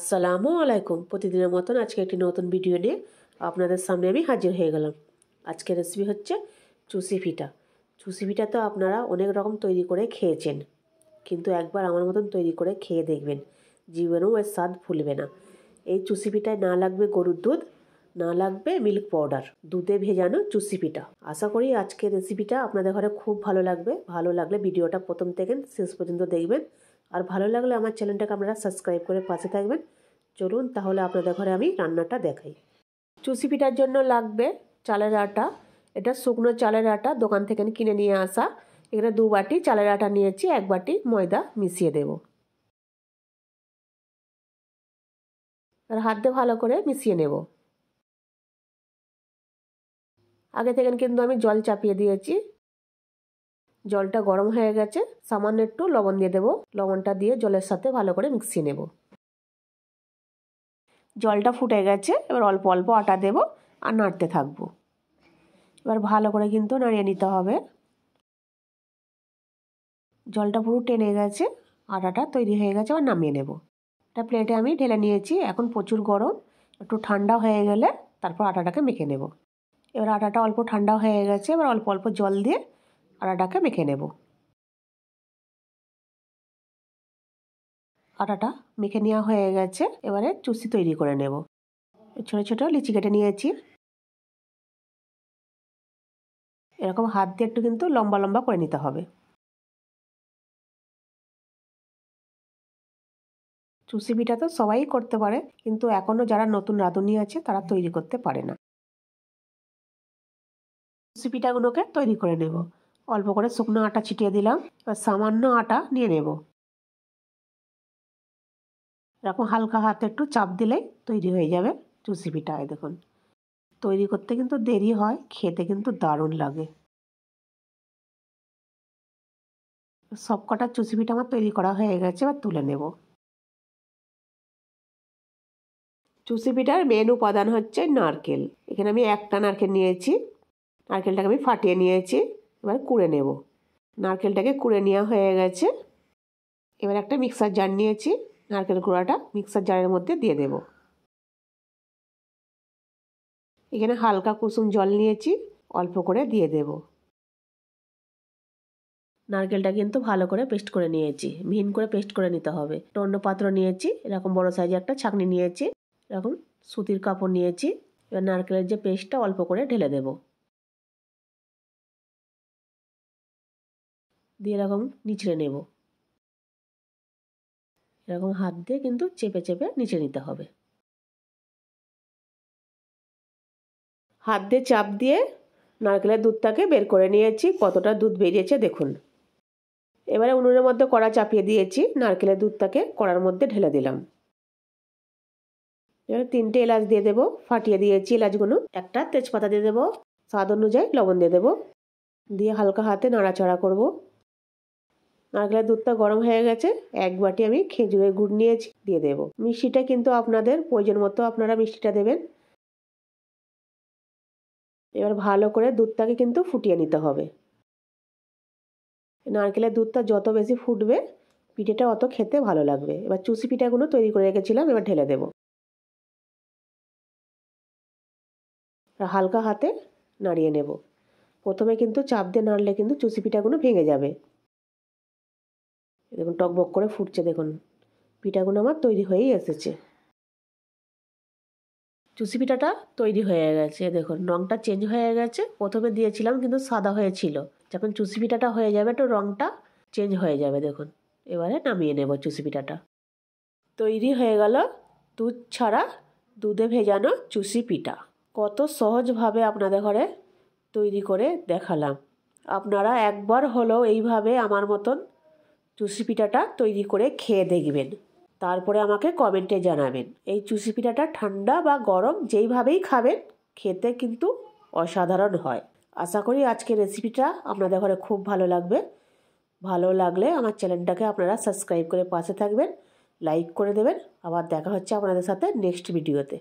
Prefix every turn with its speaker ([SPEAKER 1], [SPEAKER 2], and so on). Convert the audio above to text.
[SPEAKER 1] আসসালামু আলাইকুম। প্রতিদিনের মতন আজকে একটি নতুন ভিডিও নিয়ে আপনাদের সামনে আমি হাজির হয়ে গেলাম। আজকের রেসিপি হচ্ছে চুষি পিঠা। চুষি পিঠা তো আপনারা অনেক রকম তৈরি করে খেয়েছেন, কিন্তু একবার আমার মতন তৈরি করে খেয়ে দেখবেন, জীবনেও এর স্বাদ ভুলবে না। এই চুষি পিঠায় না লাগবে গরুর দুধ, না লাগবে মিল্ক পাউডার, দুধে ভেজানো চুষি পিঠা। আশা করি আজকের রেসিপিটা আপনাদের ঘরে খুব ভালো লাগবে। ভালো লাগলে ভিডিওটা প্রথম থেকে শেষ পর্যন্ত দেখবেন, আর ভালো লাগলে আমার চ্যানেলটাকে আপনারা সাবস্ক্রাইব করে পাশে থাকবেন। চলুন তাহলে আপনাদের ঘরে আমি রান্নাটা দেখাই। চুষি পিঠার জন্য লাগবে চালের আটা। এটা শুকনো চালের আটা, দোকান থেকে কিনে নিয়ে আসা। এখানে 2 বাটি চালের আটা নিয়েছি, 1 বাটি ময়দা মিশিয়ে দেব। আর হাত দিয়ে ভালো করে মিশিয়ে নেব। আগে থেকে কিন্তু আমি জল চাপিয়ে দিয়েছি। জলটা গরম হয়ে গেছে, সামান্য একটু লবণ দিয়ে দেব। লবণটা দিয়ে জলের সাথে ভালো করে মিশিয়ে নেব। জলটা ফুটে গেছে, এবার অল্প অল্প আটা দেব আর নাড়তে থাকবো। এবার ভালো করে কিন্তু নাড়িয়ে নিতে হবে। জলটা পুরো টেনে গেছে, আটাটা তৈরি হয়ে গেছে। এবার নামিয়ে নেব। এটা প্লেটে আমি ঢেলে নিয়েছি। এখন প্রচুর গরম, একটু ঠান্ডা হয়ে গেলে তারপর আটাটাকে মেখে নেব। এবার আটাটা অল্প ঠান্ডা হয়ে গেছে, এবার অল্প অল্প জল দিয়ে আটাটাকে মেখে নেব। আটাটা মেখে নেওয়া হয়ে গেছে, এবারে চুষি তৈরি করে নেব। ছোট ছোট লিচি কেটে নিয়েছি। এরকম হাত দিয়ে একটু কিন্তু লম্বা লম্বা করে নিতে হবে। চুষি পিঠা তো সবাই করতে পারে, কিন্তু এখনও যারা নতুন রাঁধুনি আছে তারা তৈরি করতে পারে না। চুষি পিঠাগুলোকে তৈরি করে নেব। অল্প করে শুকনো আটা ছিটিয়ে দিলাম, এবার সামান্য আটা নিয়ে নেব। এরকম হালকা হাতে একটু চাপ দিলেই তৈরি হয়ে যাবে চুষি পিঠা। দেখুন, তৈরি করতে কিন্তু দেরি হয়, খেতে কিন্তু দারুণ লাগে। সব কটা চুষি পিঠা আমার তৈরি করা হয়ে গেছে, এবার তুলে নেব। চুষি পিঠার মেন উপাদান হচ্ছে নারকেল। এখানে আমি একটা নারকেল নিয়েছি। নারকেলটাকে আমি ফাটিয়ে নিয়েছি, এবার কুড়ে নেব। নারকেলটাকে কুড়ে নেওয়া হয়ে গেছে। এবার একটা মিক্সার জার নিয়েছি, নারকেল কুড়াটা মিক্সার জারের মধ্যে দিয়ে দেব। এখানে হালকা কুসুম জল নিয়েছি, অল্প করে দিয়ে দেব। নারকেলটা কিন্তু ভালো করে পেস্ট করে নিয়েছি, মিহিন করে পেস্ট করে নিতে হবে। অন্য পাত্র নিয়েছি, এরকম বড় সাইজে একটা ছাঁকনি নিয়েছি, এরকম সুতির কাপড় নিয়েছি। এবার নারকেলের যে পেস্টটা অল্প করে ঢেলে দেব, দিয়ে এরকম নিচড়ে নেব। এরকম হাত দিয়ে কিন্তু চেপে চেপে নিচে নিতে হবে। হাত দিয়ে চাপ দিয়ে নারকেলের দুধটাকে বের করে নিয়েছি। কতটা দুধ বেরিয়েছে দেখুন। এবারে উনুনের মধ্যে কড়া চাপিয়ে দিয়েছি, নারকেলের দুধটাকে কড়ার মধ্যে ঢেলে দিলাম। এবারে 3টে এলাচ দিয়ে দেবো, ফাটিয়ে দিয়েছি এলাচগুলো। একটা তেজপাতা দিয়ে দেবো, স্বাদ অনুযায়ী লবণ দিয়ে দেবো, দিয়ে হালকা হাতে নাড়াচাড়া করব। নারকেলের দুধটা গরম হয়ে গেছে, 1 বাটি আমি খেজুরের গুড় নিয়েছি, দিয়ে দেব। মিষ্টিটা কিন্তু আপনাদের প্রয়োজন মতো আপনারা মিষ্টিটা দেবেন। এবার ভালো করে দুধটাকে কিন্তু ফুটিয়ে নিতে হবে। নারকেলের দুধটা যত বেশি ফুটবে পিঠেটা অত খেতে ভালো লাগবে। এবার চুষি পিঠাগুলো তৈরি করে রেখেছিলাম, এবার ঢেলে দেব। হালকা হাতে নাড়িয়ে নেব। প্রথমে কিন্তু চাপ দিয়ে নাড়লে কিন্তু চুষি পিঠাগুলো ভেঙে যাবে। দেখুন টকবক করে ফুটছে, দেখুন পিঠাগুলো আমার তৈরি হয়েই এসেছে। চুষি পিঠাটা তৈরি হয়ে গেছে, দেখুন রঙটা চেঞ্জ হয়ে গেছে। প্রথমে দিয়েছিলাম কিন্তু সাদা হয়েছিল, যখন চুষি পিঠাটা হয়ে যাবে একটু রঙটা চেঞ্জ হয়ে যাবে। দেখুন এবারে নামিয়ে নেব চুষি পিঠাটা। তৈরি হয়ে গেল দুধ ছাড়া দুধে ভেজানো চুষি পিঠা। কত সহজভাবে আপনাদের ঘরে তৈরি করে দেখালাম। আপনারা একবার হলেও এইভাবে আমার মতন চুষি পিঠাটা তৈরি করে খেয়ে দেখবেন, তারপরে আমাকে কমেন্টে জানাবেন। এই চুষি পিঠাটা ঠান্ডা বা গরম যেইভাবেই খাবেন খেতে কিন্তু অসাধারণ হয়। আশা করি আজকের রেসিপিটা আপনাদের ঘরে খুব ভালো লাগবে। ভালো লাগলে আমার চ্যানেলটাকে আপনারা সাবস্ক্রাইব করে পাশে থাকবেন, লাইক করে দেবেন। আবার দেখা হচ্ছে আপনাদের সাথে নেক্সট ভিডিওতে।